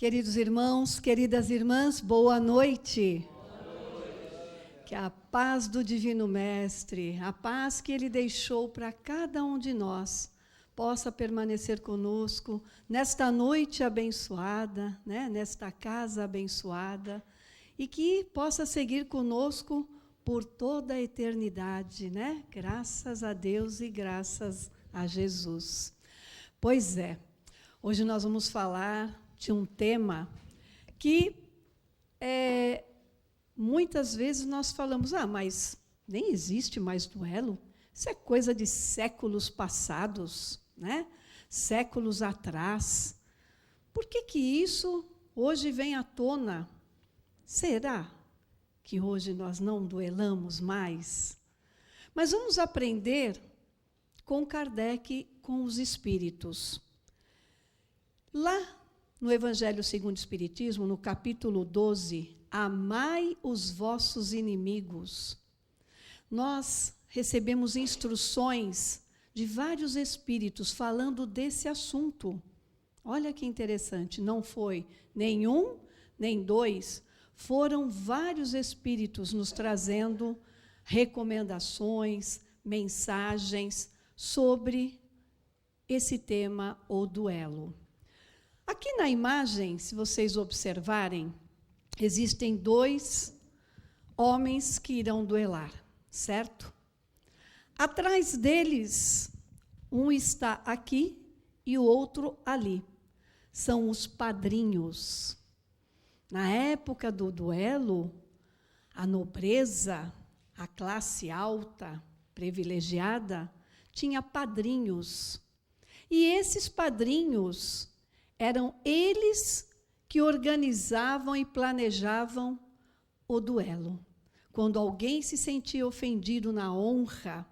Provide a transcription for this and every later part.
Queridos irmãos, queridas irmãs, boa noite. Boa noite. Que a paz do Divino Mestre, a paz que Ele deixou para cada um de nós, possa permanecer conosco nesta noite abençoada, né? Nesta casa abençoada, e que possa seguir conosco por toda a eternidade, né? Graças a Deus e graças a Jesus. Pois é, hoje nós vamos falar de um tema que muitas vezes nós falamos, mas nem existe mais duelo, isso é coisa de séculos passados, né? Séculos atrás. Por que isso hoje vem à tona? Será que hoje nós não duelamos mais? Mas vamos aprender com Kardec, com os espíritos. Lá no Evangelho segundo o Espiritismo, no capítulo 12, amai os vossos inimigos, nós recebemos instruções de vários espíritos falando desse assunto. Olha que interessante, não foi nenhum, nem dois, foram vários espíritos nos trazendo recomendações, mensagens sobre esse tema, o duelo. Aqui na imagem, se vocês observarem, existem dois homens que irão duelar, certo? Atrás deles, um está aqui e o outro ali. São os padrinhos. Na época do duelo, a nobreza, a classe alta, privilegiada, tinha padrinhos. E esses padrinhos eram eles que organizavam e planejavam o duelo. Quando alguém se sentia ofendido na honra,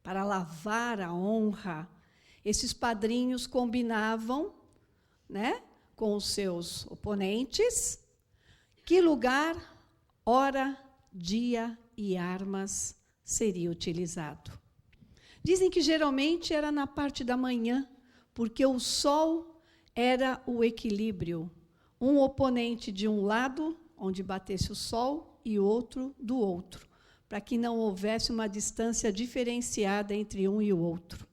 para lavar a honra, esses padrinhos combinavam, né, com os seus oponentes, que lugar, hora, dia e armas seria utilizado. Dizem que geralmente era na parte da manhã, porque o sol era o equilíbrio. Um oponente de um lado, onde batesse o sol, e outro do outro, para que não houvesse uma distância diferenciada entre um e o outro.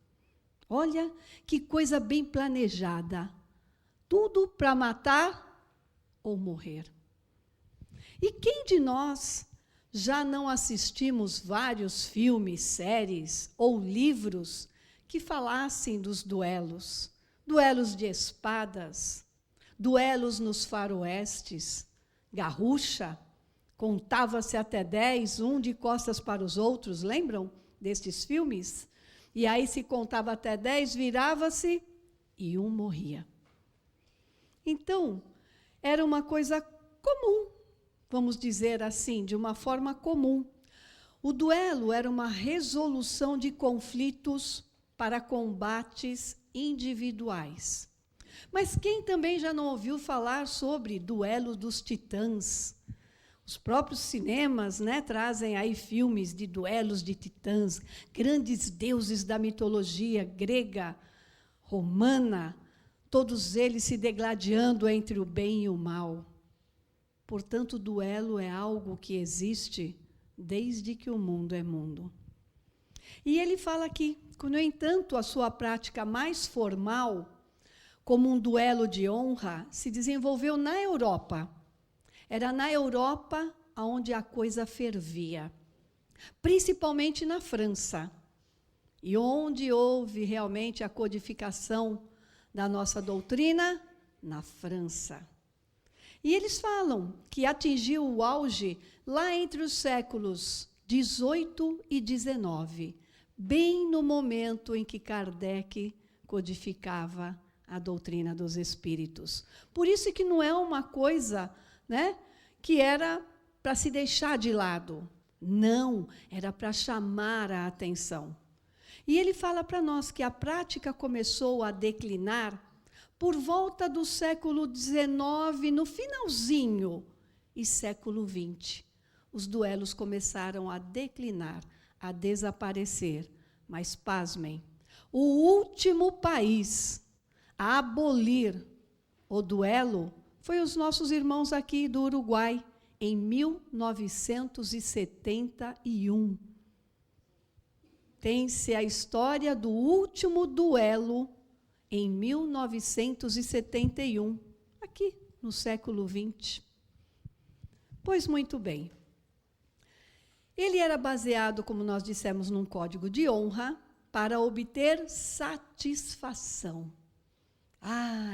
Olha que coisa bem planejada. Tudo para matar ou morrer. E quem de nós já não assistimos vários filmes, séries ou livros que falassem dos duelos? Duelos de espadas, duelos nos faroestes, garrucha, contava-se até 10, um de costas para os outros, lembram destes filmes? E aí se contava até 10, virava-se e um morria. Então, era uma coisa comum, vamos dizer assim, de uma forma comum. O duelo era uma resolução de conflitos para combates individuais. Mas quem também já não ouviu falar sobre duelo dos titãs? Os próprios cinemas, né, trazem aí filmes de duelos de titãs, grandes deuses da mitologia grega, romana, todos eles se degladiando entre o bem e o mal. Portanto, o duelo é algo que existe desde que o mundo é mundo. E ele fala aqui, no entanto, a sua prática mais formal, como um duelo de honra, se desenvolveu na Europa. Era na Europa onde a coisa fervia, principalmente na França, e onde houve realmente a codificação da nossa doutrina, na França. E eles falam que atingiu o auge lá entre os séculos 18 e 19, bem no momento em que Kardec codificava a doutrina dos espíritos. Por isso que não é uma coisa, né, que era para se deixar de lado. Não, era para chamar a atenção. E ele fala para nós que a prática começou a declinar por volta do século XIX, no finalzinho, e século XX. Os duelos começaram a declinar, a desaparecer. Mas, pasmem, o último país a abolir o duelo Foi os nossos irmãos aqui do Uruguai, em 1971. Tem-se a história do último duelo em 1971, aqui no século XX. Pois muito bem. Ele era baseado, como nós dissemos, num código de honra para obter satisfação.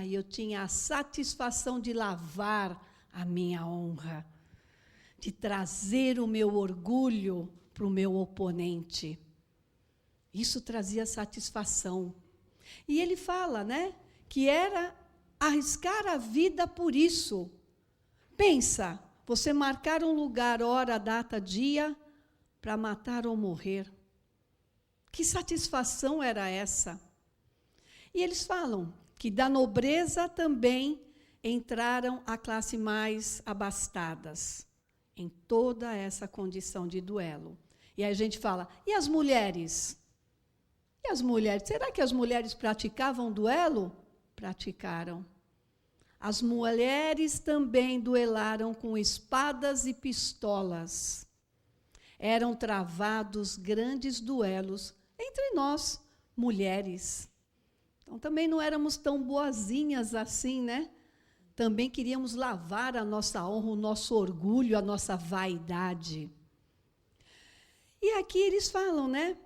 Eu tinha a satisfação de lavar a minha honra, de trazer o meu orgulho para o meu oponente. Isso trazia satisfação. E ele fala, né, que era arriscar a vida por isso. Pensa, você marcar um lugar, hora, data, dia, para matar ou morrer. Que satisfação era essa? E eles falam que da nobreza também entraram a classe mais abastadas, em toda essa condição de duelo. E aí a gente fala, e as mulheres? E as mulheres? Será que as mulheres praticavam duelo? Praticaram. As mulheres também duelaram com espadas e pistolas. Eram travados grandes duelos entre nós, mulheres. Então, também não éramos tão boazinhas assim, né? Também queríamos lavar a nossa honra, o nosso orgulho, a nossa vaidade. E aqui eles falam, né,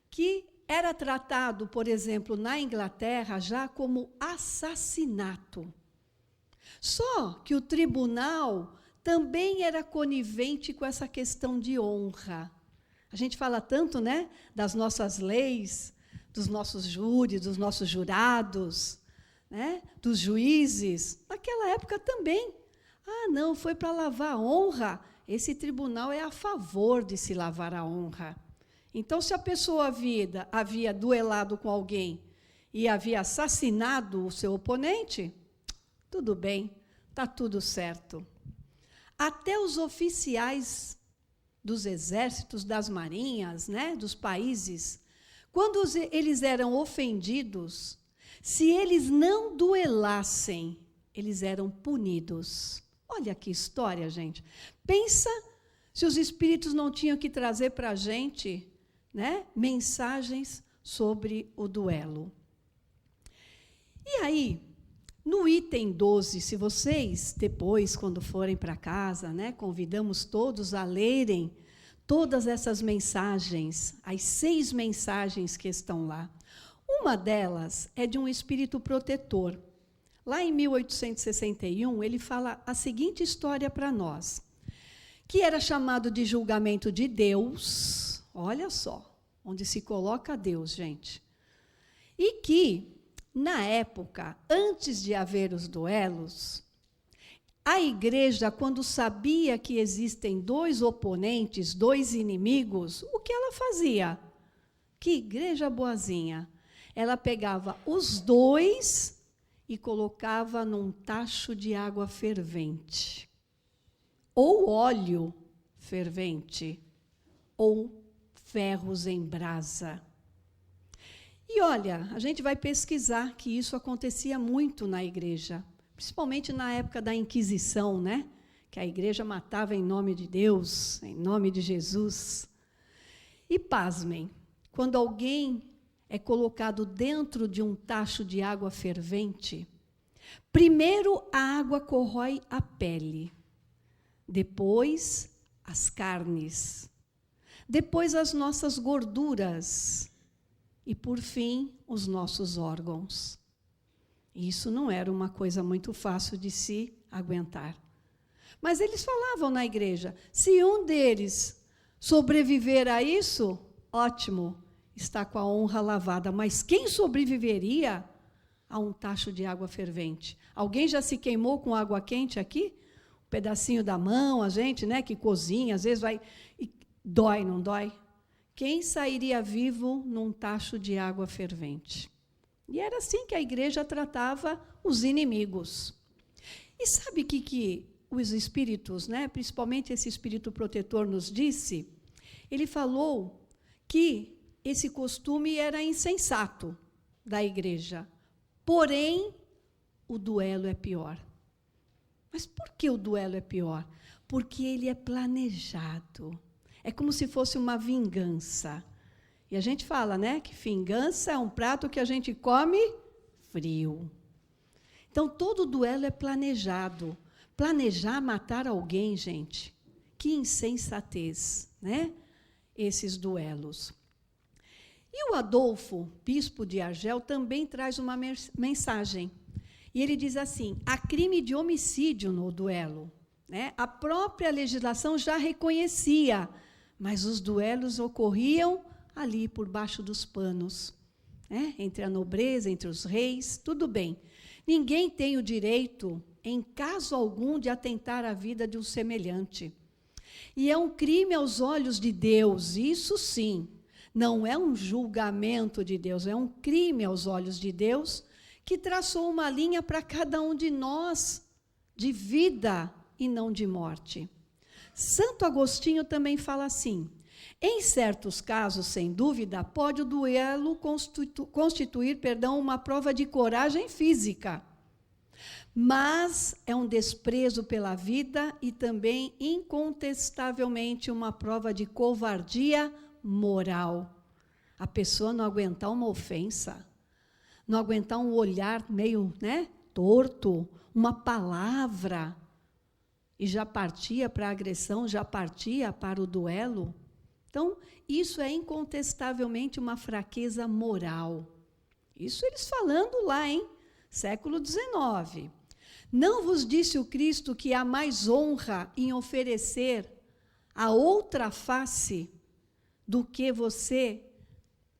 que era tratado, por exemplo, na Inglaterra, já como assassinato. Só que o tribunal também era conivente com essa questão de honra. A gente fala tanto, né, das nossas leis, dos nossos júris, dos nossos jurados, né, dos juízes. Naquela época também. Não, foi para lavar a honra. Esse tribunal é a favor de se lavar a honra. Então, se a pessoa havia duelado com alguém e havia assassinado o seu oponente, tudo bem, está tudo certo. Até os oficiais dos exércitos, das marinhas, né, dos países, quando eles eram ofendidos, se eles não duelassem, eles eram punidos. Olha que história, gente. Pensa se os espíritos não tinham que trazer para a gente, né, mensagens sobre o duelo. E aí, no item 12, se vocês, depois, quando forem para casa, né, convidamos todos a lerem todas essas mensagens, as 6 mensagens que estão lá. Uma delas é de um espírito protetor. Lá em 1861, ele fala a seguinte história para nós, que era chamado de julgamento de Deus, olha só, onde se coloca Deus, gente, e que, na época, antes de haver os duelos, a igreja, quando sabia que existem 2 oponentes, 2 inimigos, o que ela fazia? Que igreja boazinha! Ela pegava os 2 e colocava num tacho de água fervente, ou óleo fervente, ou ferros em brasa. E olha, a gente vai pesquisar que isso acontecia muito na igreja, principalmente na época da Inquisição, né? Que a igreja matava em nome de Deus, em nome de Jesus. E pasmem, quando alguém é colocado dentro de um tacho de água fervente, primeiro a água corrói a pele, depois as carnes, depois as nossas gorduras e, por fim, os nossos órgãos. Isso não era uma coisa muito fácil de se aguentar. Mas eles falavam na igreja, se um deles sobreviver a isso, ótimo, está com a honra lavada. Mas quem sobreviveria a um tacho de água fervente? Alguém já se queimou com água quente aqui? Um pedacinho da mão, a gente, né, que cozinha, às vezes vai... E dói, não dói? Quem sairia vivo num tacho de água fervente? E era assim que a igreja tratava os inimigos. E sabe o que os espíritos, né, principalmente esse espírito protetor, nos disse? Ele falou que esse costume era insensato da igreja. Porém, o duelo é pior. Mas por que o duelo é pior? Porque ele é planejado. É como se fosse uma vingança. E a gente fala, né, que vingança é um prato que a gente come frio. Então, todo duelo é planejado. Planejar matar alguém, gente, que insensatez, né? Esses duelos. E o Adolfo, bispo de Argel, também traz uma mensagem. E ele diz assim: há crime de homicídio no duelo, né? A própria legislação já reconhecia, mas os duelos ocorriam ali por baixo dos panos, né? Entre a nobreza, entre os reis, tudo bem. Ninguém tem o direito, em caso algum, de atentar à vida de um semelhante. E é um crime aos olhos de Deus, isso sim. Não é um julgamento de Deus, é um crime aos olhos de Deus, que traçou uma linha para cada um de nós, de vida e não de morte. Santo Agostinho também fala assim: em certos casos, sem dúvida, pode o duelo constituir, uma prova de coragem física, mas é um desprezo pela vida e também, incontestavelmente, uma prova de covardia moral. A pessoa não aguentar uma ofensa, não aguentar um olhar meio, né, torto, uma palavra, e já partia para a agressão, já partia para o duelo. Então, isso é incontestavelmente uma fraqueza moral. Isso eles falando lá, hein? Século XIX. Não vos disse o Cristo que há mais honra em oferecer a outra face do que você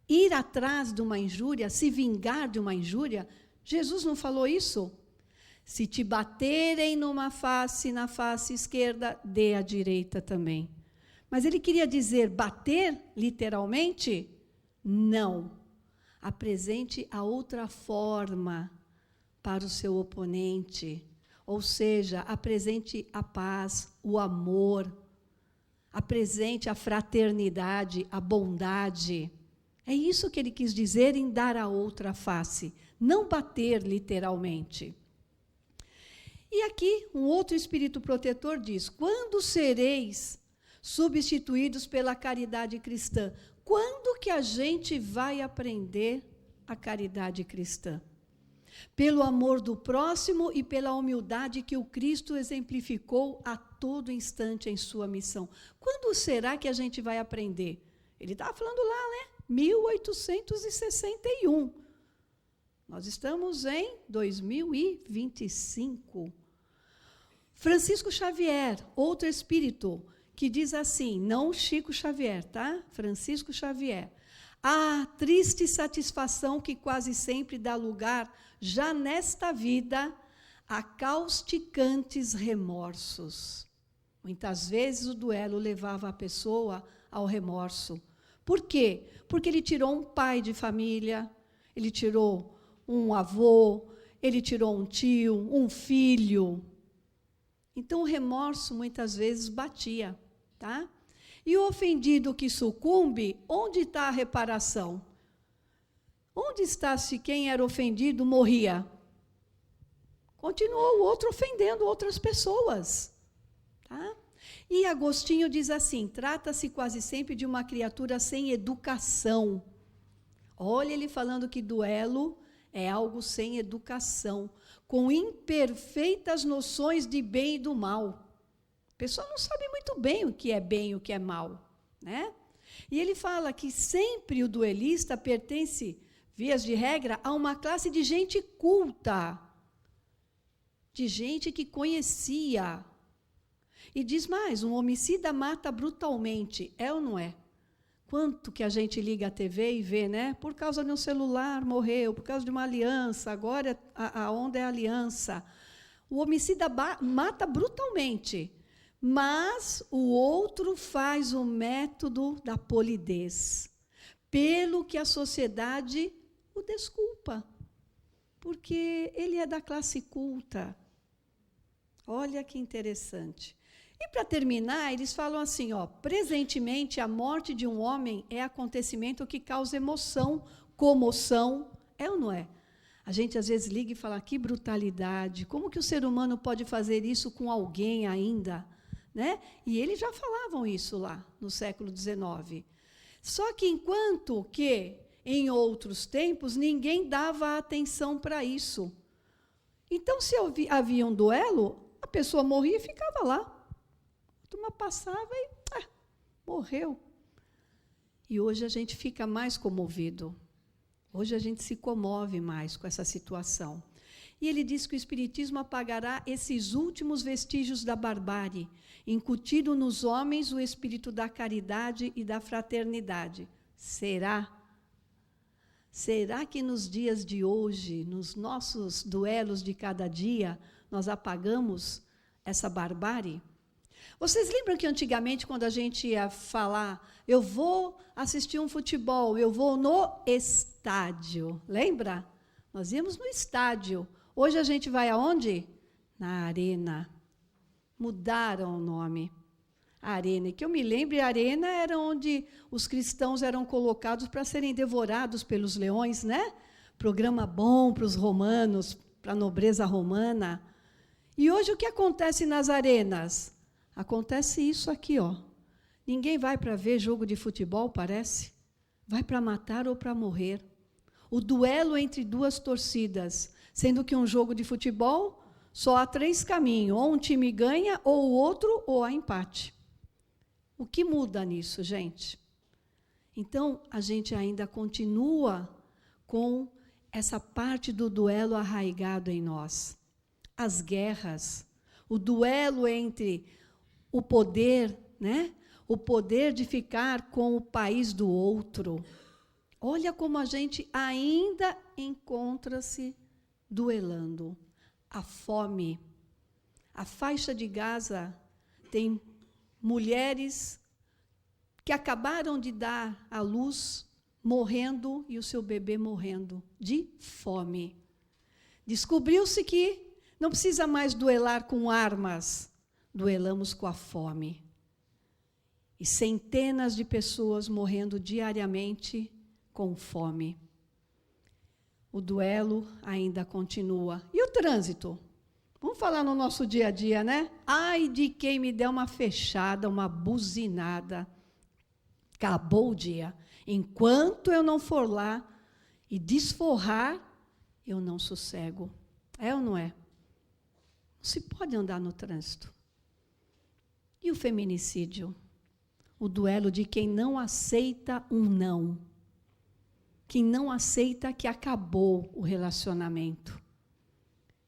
ir atrás de uma injúria, se vingar de uma injúria? Jesus não falou isso? Se te baterem numa face, na face esquerda, dê a direita também. Mas ele queria dizer bater, literalmente? Não. Apresente a outra forma para o seu oponente. Ou seja, apresente a paz, o amor, apresente a fraternidade, a bondade. É isso que ele quis dizer em dar a outra face, não bater literalmente. E aqui, um outro espírito protetor diz: quando sereis substituídos pela caridade cristã? Quando que a gente vai aprender a caridade cristã? Pelo amor do próximo e pela humildade que o Cristo exemplificou a todo instante em sua missão. Quando será que a gente vai aprender? Ele estava falando lá, né? 1861. Nós estamos em 2025. Francisco Xavier, outro espírito, que diz assim, não Chico Xavier, tá? Francisco Xavier. A triste satisfação que quase sempre dá lugar, já nesta vida, a causticantes remorsos. Muitas vezes o duelo levava a pessoa ao remorso. Por quê? Porque ele tirou um pai de família, ele tirou um avô, ele tirou um tio, um filho. Então, o remorso, muitas vezes, batia, tá? E o ofendido que sucumbe, onde está a reparação? Onde está se quem era ofendido morria? Continuou o outro ofendendo outras pessoas, tá? E Agostinho diz assim, trata-se quase sempre de uma criatura sem educação. Olha ele falando que duelo é algo sem educação, com imperfeitas noções de bem e do mal. A pessoa não sabe muito bem o que é bem e o que é mal, né? E ele fala que sempre o duelista pertence, vias de regra, a uma classe de gente culta, de gente que conhecia. E diz mais, um homicida mata brutalmente, é ou não é? Quanto que a gente liga a TV e vê, né? Por causa de um celular morreu, por causa de uma aliança, agora a onda é a aliança. O homicida mata brutalmente, mas o outro faz o método da polidez, pelo que a sociedade o desculpa, porque ele é da classe culta. Olha que interessante. E, para terminar, eles falam assim, ó, presentemente, a morte de um homem é acontecimento que causa emoção, comoção, é ou não é? A gente, às vezes, liga e fala, que brutalidade, como que o ser humano pode fazer isso com alguém ainda? Né? E eles já falavam isso lá, no século XIX. Só que, enquanto que, em outros tempos, ninguém dava atenção para isso. Então, se havia um duelo, a pessoa morria e ficava lá. A turma passava e morreu. E hoje a gente fica mais comovido. Hoje a gente se comove mais com essa situação. E ele diz que o Espiritismo apagará esses últimos vestígios da barbárie, incutindo nos homens o espírito da caridade e da fraternidade. Será? Será que nos dias de hoje, nos nossos duelos de cada dia, nós apagamos essa barbárie? Vocês lembram que antigamente, quando a gente ia falar, eu vou assistir um futebol, eu vou no estádio, lembra? Nós íamos no estádio. Hoje a gente vai aonde? Na arena. Mudaram o nome. A arena. E que eu me lembre, a arena era onde os cristãos eram colocados para serem devorados pelos leões, né? Programa bom para os romanos, para a nobreza romana. E hoje o que acontece nas arenas? Acontece isso aqui, ó. Ninguém vai para ver jogo de futebol, parece. Vai para matar ou para morrer. O duelo entre duas torcidas, sendo que um jogo de futebol só há 3 caminhos, ou um time ganha, ou o outro, ou há empate. O que muda nisso, gente? Então, a gente ainda continua com essa parte do duelo arraigado em nós. As guerras, o duelo entre o poder, né? O poder de ficar com o país do outro. Olha como a gente ainda encontra-se duelando. A fome. A faixa de Gaza tem mulheres que acabaram de dar à luz, morrendo, e o seu bebê morrendo de fome. Descobriu-se que não precisa mais duelar com armas, duelamos com a fome. E centenas de pessoas morrendo diariamente com fome. O duelo ainda continua. E o trânsito? Vamos falar no nosso dia a dia, né? Ai de quem me der uma fechada, uma buzinada. Acabou o dia. Enquanto eu não for lá e desforrar, eu não sossego. É ou não é? Não se pode andar no trânsito. E o feminicídio? O duelo de quem não aceita um não. Quem não aceita que acabou o relacionamento.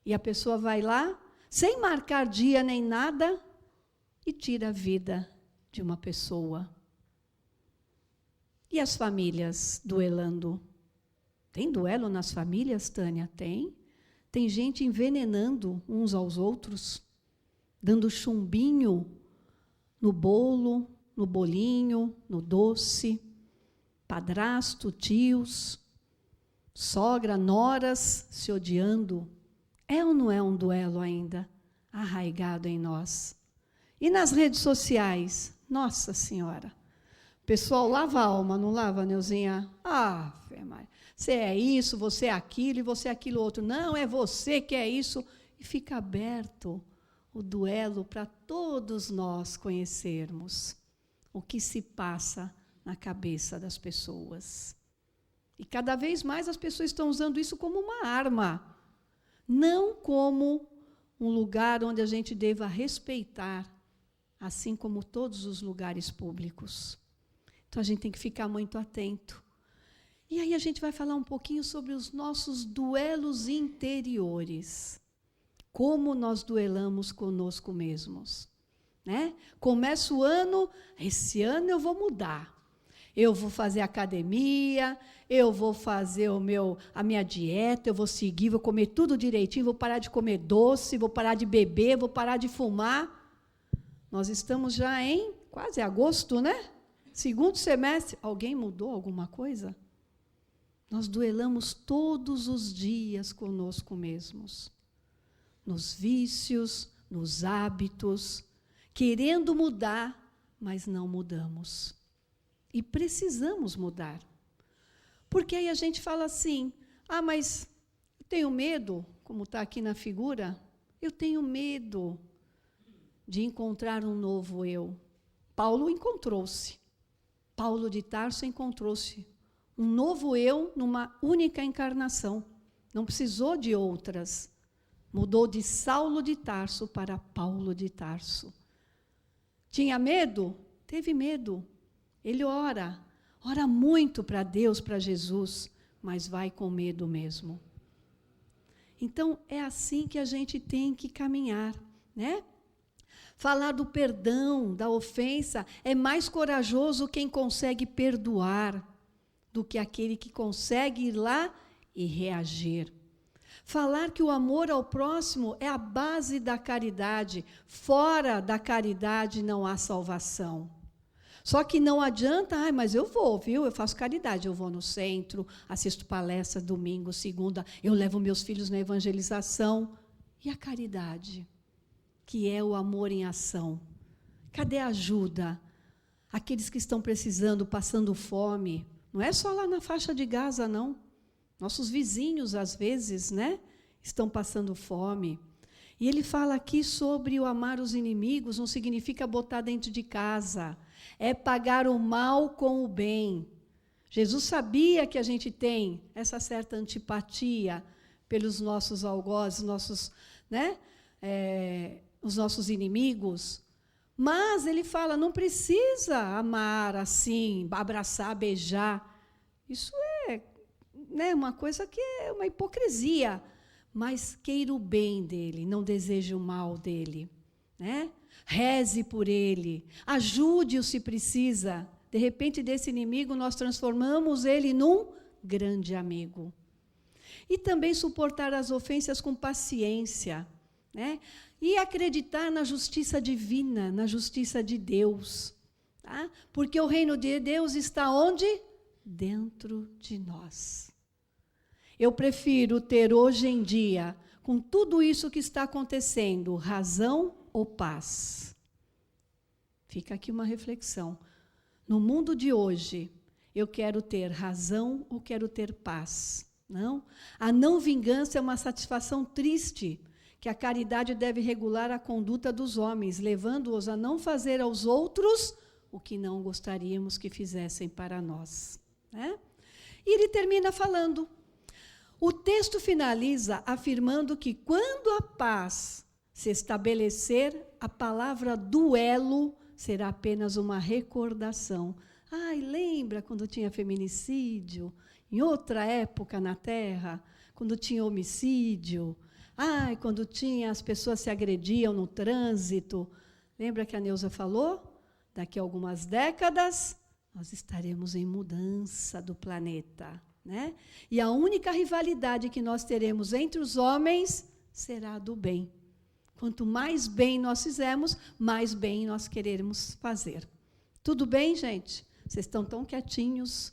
E a pessoa vai lá, sem marcar dia nem nada, e tira a vida de uma pessoa. E as famílias duelando? Tem duelo nas famílias, Tânia? Tem. Tem gente envenenando uns aos outros, dando chumbinho no bolo, no bolinho, no doce, padrasto, tios, sogra, noras se odiando. É ou não é um duelo ainda arraigado em nós? E nas redes sociais? Nossa Senhora! O pessoal lava a alma, não lava, Neuzinha? Ah, Fê Maria, você é isso, você é aquilo e você é aquilo outro. Não, é você que é isso. E fica aberto o duelo para todos nós conhecermos o que se passa na cabeça das pessoas. E cada vez mais as pessoas estão usando isso como uma arma, não como um lugar onde a gente deva respeitar, assim como todos os lugares públicos. Então a gente tem que ficar muito atento. E aí a gente vai falar um pouquinho sobre os nossos duelos interiores. Como nós duelamos conosco mesmos. Né? Começa o ano, esse ano eu vou mudar. Eu vou fazer academia, eu vou fazer a minha dieta, eu vou seguir, vou comer tudo direitinho, vou parar de comer doce, vou parar de beber, vou parar de fumar. Nós estamos já em quase agosto, né? 2º semestre. Alguém mudou alguma coisa? Nós duelamos todos os dias conosco mesmos. Nos vícios, nos hábitos, querendo mudar, mas não mudamos. E precisamos mudar. Porque aí a gente fala assim, mas tenho medo, como está aqui na figura, eu tenho medo de encontrar um novo eu. Paulo encontrou-se. Paulo de Tarso encontrou-se um novo eu numa única encarnação. Não precisou de outras. Mudou de Saulo de Tarso para Paulo de Tarso. Tinha medo? Teve medo. Ele ora muito para Deus, para Jesus, mas vai com medo mesmo. Então, é assim que a gente tem que caminhar, né? Falar do perdão, da ofensa, é mais corajoso quem consegue perdoar do que aquele que consegue ir lá e reagir. Falar que o amor ao próximo é a base da caridade. Fora da caridade não há salvação. Só que não adianta, mas eu vou, viu? Eu faço caridade, eu vou no centro, assisto palestras domingo, segunda, eu levo meus filhos na evangelização. E a caridade, que é o amor em ação? Cadê a ajuda? Aqueles que estão precisando, passando fome. Não é só lá na faixa de Gaza, não. Nossos vizinhos, às vezes, né, estão passando fome. E ele fala aqui sobre o amar os inimigos, não significa botar dentro de casa. É pagar o mal com o bem. Jesus sabia que a gente tem essa certa antipatia pelos nossos algozes, os nossos inimigos. Mas ele fala, não precisa amar assim, abraçar, beijar. Isso é uma coisa que é uma hipocrisia. Mas queira o bem dele, não deseje o mal dele, né? Reze por ele, ajude-o se precisa. De repente, desse inimigo, nós transformamos ele num grande amigo. E também suportar as ofensas com paciência, né? E acreditar na justiça divina, na justiça de Deus. Tá? Porque o reino de Deus está onde? Dentro de nós. Eu prefiro ter hoje em dia, com tudo isso que está acontecendo, razão ou paz? Fica aqui uma reflexão. No mundo de hoje, eu quero ter razão ou quero ter paz? Não? A não vingança é uma satisfação triste, que a caridade deve regular a conduta dos homens, levando-os a não fazer aos outros o que não gostaríamos que fizessem para nós. Né? E ele termina falando. O texto finaliza afirmando que quando a paz se estabelecer, a palavra duelo será apenas uma recordação. Lembra quando tinha feminicídio? Em outra época na Terra, quando tinha homicídio? Quando as pessoas se agrediam no trânsito? Lembra que a Neuza falou? Daqui a algumas décadas, nós estaremos em mudança do planeta. Né? E a única rivalidade que nós teremos entre os homens será do bem. Quanto mais bem nós fizermos, mais bem nós queremos fazer. Tudo bem, gente? Vocês estão tão quietinhos.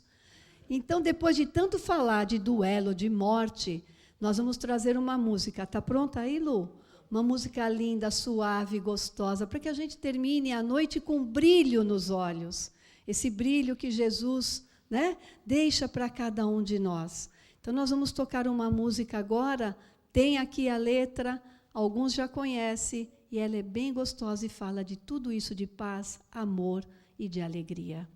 Então, depois de tanto falar de duelo, de morte, nós vamos trazer uma música. Está pronta aí, Lu? Uma música linda, suave, gostosa, para que a gente termine a noite com brilho nos olhos. Esse brilho que Jesus, né, deixa para cada um de nós. Então, nós vamos tocar uma música agora, tem aqui a letra, alguns já conhecem, e ela é bem gostosa e fala de tudo isso, de paz, amor e de alegria.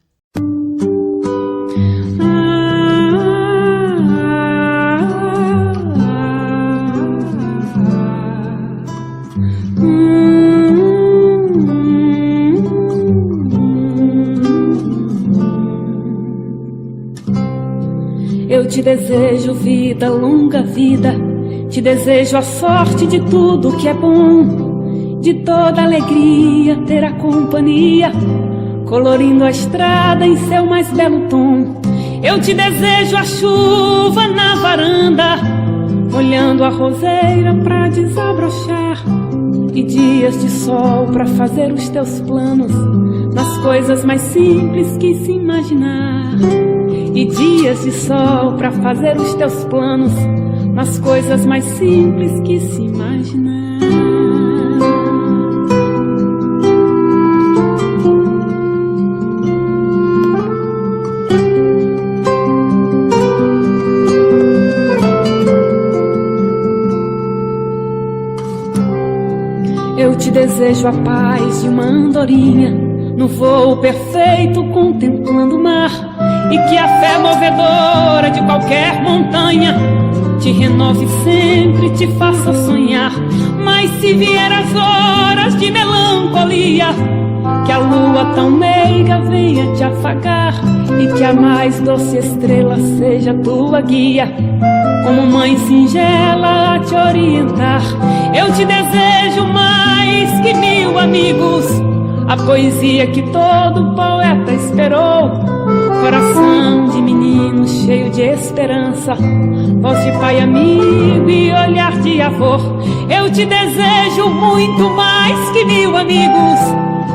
Eu te desejo vida, longa vida, te desejo a sorte de tudo que é bom, de toda alegria ter a companhia, colorindo a estrada em seu mais belo tom. Eu te desejo a chuva na varanda, molhando a roseira pra desabrochar, e dias de sol pra fazer os teus planos, nas coisas mais simples que se imaginar. E dias de sol pra fazer os teus planos, nas coisas mais simples que se imaginar. Eu te desejo a paz de uma andorinha, no voo perfeito contemplando o mar, e que a fé movedora de qualquer montanha te renove sempre, te faça sonhar. Mas se vier as horas de melancolia, que a lua tão meiga venha te afagar, e que a mais doce estrela seja tua guia, como mãe singela a te orientar. Eu te desejo mais que 1000 amigos, a poesia que todo poeta esperou, coração de menino cheio de esperança, voz de pai amigo e olhar de avô. Eu te desejo muito mais que 1000 amigos,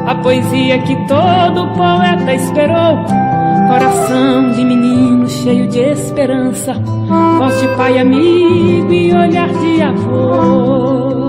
a poesia que todo poeta esperou, coração de menino cheio de esperança, voz de pai amigo e olhar de avô.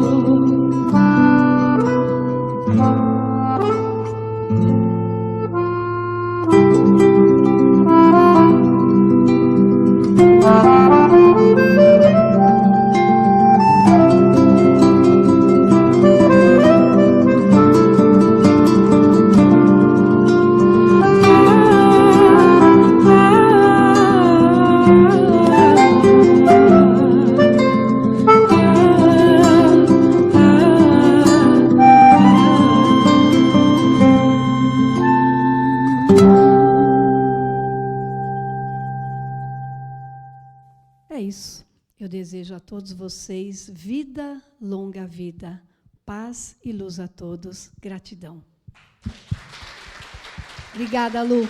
É isso. Eu desejo a todos vocês vida, longa vida, paz e luz a todos. Gratidão. Obrigada, Lu.